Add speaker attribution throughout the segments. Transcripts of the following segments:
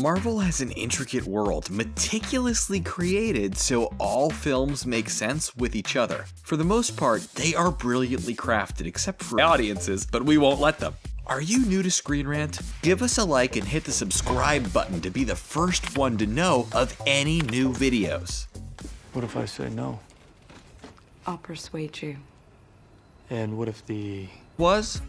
Speaker 1: Marvel has an intricate world, meticulously created so all films make sense with each other. For the most part, they are brilliantly crafted, except for audiences, but we won't let them. Are you new to Screen Rant? Give us a like and hit the subscribe button to be the first one to know of any new videos.
Speaker 2: What if I say no?
Speaker 3: I'll persuade you.
Speaker 2: And what if the...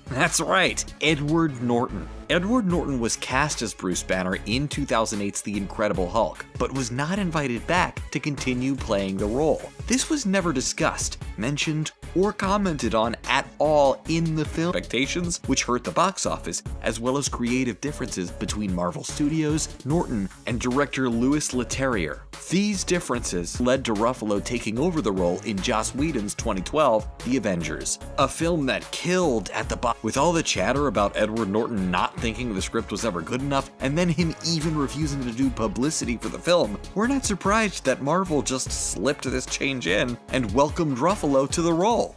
Speaker 1: That's right, Edward Norton. Edward Norton was cast as Bruce Banner in 2008's The Incredible Hulk, but was not invited back to continue playing the role. This was never discussed, mentioned, or commented on at all in the film. Expectations, which hurt the box office, as well as creative differences between Marvel Studios, Norton, and director Louis Leterrier. These differences led to Ruffalo taking over the role in Joss Whedon's 2012 The Avengers, a film that killed at the box. With all the chatter about Edward Norton not thinking the script was ever good enough, and then him even refusing to do publicity for the film, we're not surprised that Marvel just slipped this change in and welcomed Ruffalo to the role.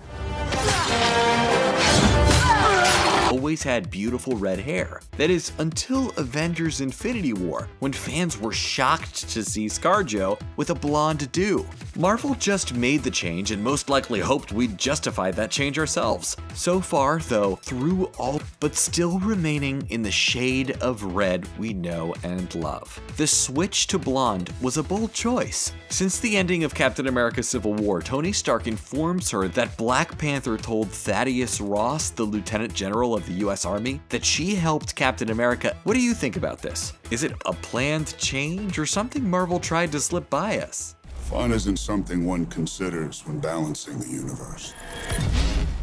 Speaker 1: Always had beautiful red hair. That is, until Avengers Infinity War, when fans were shocked to see ScarJo with a blonde do. Marvel just made the change and most likely hoped we'd justify that change ourselves. So far, though, through all but still remaining in the shade of red we know and love. The switch to blonde was a bold choice. Since the ending of Captain America Civil War, Tony Stark informs her that Black Panther told Thaddeus Ross, the Lieutenant General of the US Army, that she helped Captain America. What do you think about this? Is it a planned change or something Marvel tried to slip by us?
Speaker 4: Fun isn't something one considers when balancing the universe.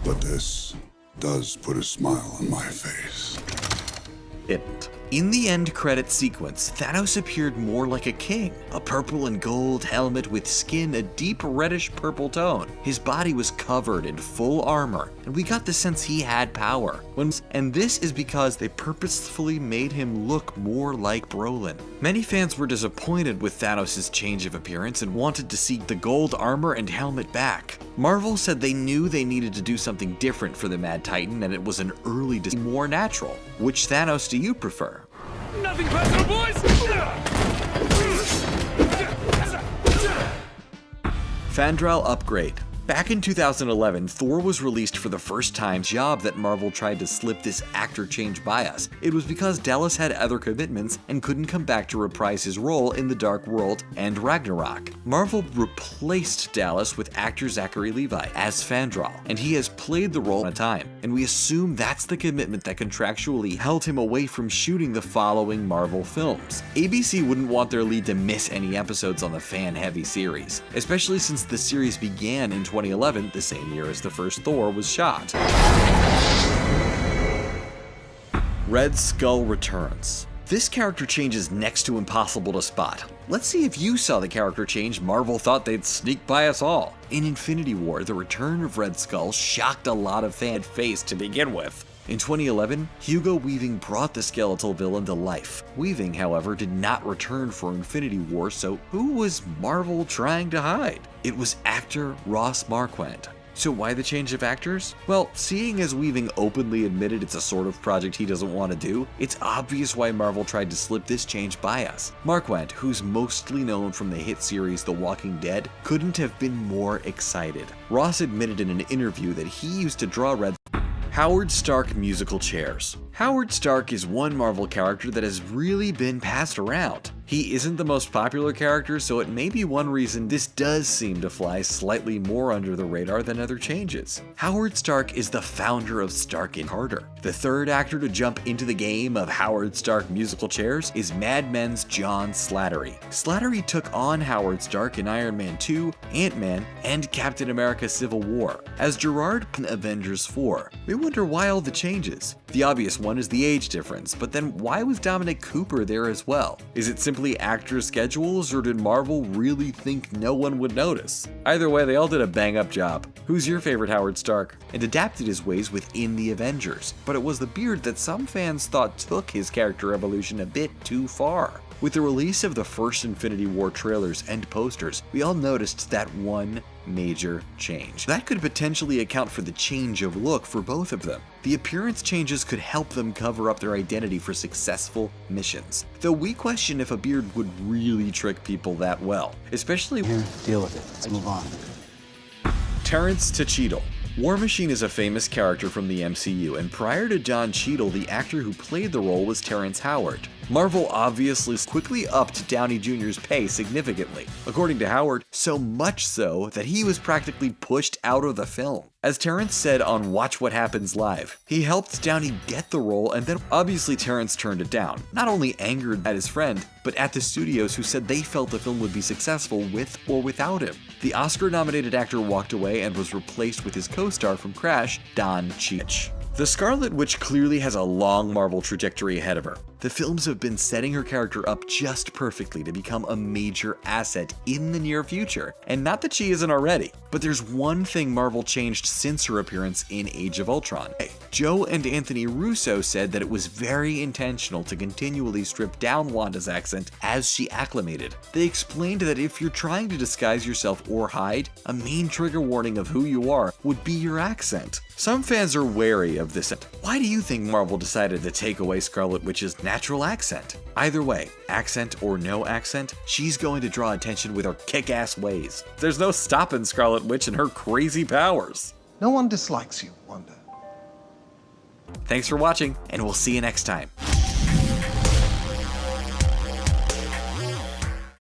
Speaker 4: But this does put a smile on my face.
Speaker 1: In the end credit sequence, Thanos appeared more like a king, a purple and gold helmet with skin a deep reddish purple tone. His body was covered in full armor, and we got the sense he had power. And this is because they purposefully made him look more like Brolin. Many fans were disappointed with Thanos' change of appearance and wanted to see the gold armor and helmet back. Marvel said they knew they needed to do something different for the Mad Titan, and it was an early more natural. Which Thanos do you prefer?
Speaker 5: Nothing personal, boys!
Speaker 1: Fandral upgrade. Back in 2011, Thor was released for the first time, job that Marvel tried to slip this actor change by us. It was because Dallas had other commitments and couldn't come back to reprise his role in The Dark World and Ragnarok. Marvel replaced Dallas with actor Zachary Levi as Fandral, and he has played the role a time, and we assume that's the commitment that contractually held him away from shooting the following Marvel films. ABC wouldn't want their lead to miss any episodes on the fan-heavy series, especially since the series began in 2011, the same year as the first Thor was shot. Red Skull returns. This character change is next to impossible to spot. Let's see if you saw the character change Marvel thought they'd sneak by us all. In Infinity War, the return of Red Skull shocked a lot of fan face to begin with. In 2011, Hugo Weaving brought the skeletal villain to life. Weaving, however, did not return for Infinity War, so who was Marvel trying to hide? It was actor Ross Marquand. So why the change of actors? Well, seeing as Weaving openly admitted it's a sort of project he doesn't want to do, it's obvious why Marvel tried to slip this change by us. Marquand, who's mostly known from the hit series The Walking Dead, couldn't have been more excited. Ross admitted in an interview that he used to draw Red Howard Stark musical chairs. Howard Stark is one Marvel character that has really been passed around. He isn't the most popular character, so it may be one reason this does seem to fly slightly more under the radar than other changes. Howard Stark is the founder of Stark and Carter. The third actor to jump into the game of Howard Stark musical chairs is Mad Men's John Slattery. Slattery took on Howard Stark in Iron Man 2, Ant-Man, and Captain America Civil War as Gerard in Avengers 4. We wonder why all the changes. The obvious one is the age difference, but then why was Dominic Cooper there as well? Is it simply actor schedules, or did Marvel really think no one would notice? Either way, they all did a bang-up job. Who's your favorite Howard Stark? And adapted his ways within the Avengers, but it was the beard that some fans thought took his character evolution a bit too far. With the release of the first Infinity War trailers and posters, we all noticed that one major change. That could potentially account for the change of look for both of them. The appearance changes could help them cover up their identity for successful missions, though we question if a beard would really trick people that well, especially
Speaker 6: Here, deal with it. Let's move on.
Speaker 1: Terrence Cheadle. War Machine is a famous character from the MCU, and prior to Don Cheadle, the actor who played the role was Terrence Howard. Marvel obviously quickly upped Downey Jr.'s pay significantly, according to Howard, so much so that he was practically pushed out of the film. As Terrence said on Watch What Happens Live, he helped Downey get the role, and then obviously Terrence turned it down, not only angered at his friend, but at the studios who said they felt the film would be successful with or without him. The Oscar-nominated actor walked away and was replaced with his co-star from Crash, Don Cheadle. The Scarlet Witch clearly has a long Marvel trajectory ahead of her. The films have been setting her character up just perfectly to become a major asset in the near future, and not that she isn't already. But there's one thing Marvel changed since her appearance in Age of Ultron. Joe and Anthony Russo said that it was very intentional to continually strip down Wanda's accent as she acclimated. They explained that if you're trying to disguise yourself or hide, a main trigger warning of who you are would be your accent. Some fans are wary of this. Why do you think Marvel decided to take away Scarlet Witch's natural accent? Either way, accent or no accent, she's going to draw attention with her kick-ass ways. There's no stopping Scarlet Witch and her crazy powers.
Speaker 7: No one dislikes you, Wanda.
Speaker 1: Thanks for watching, and we'll see you next time.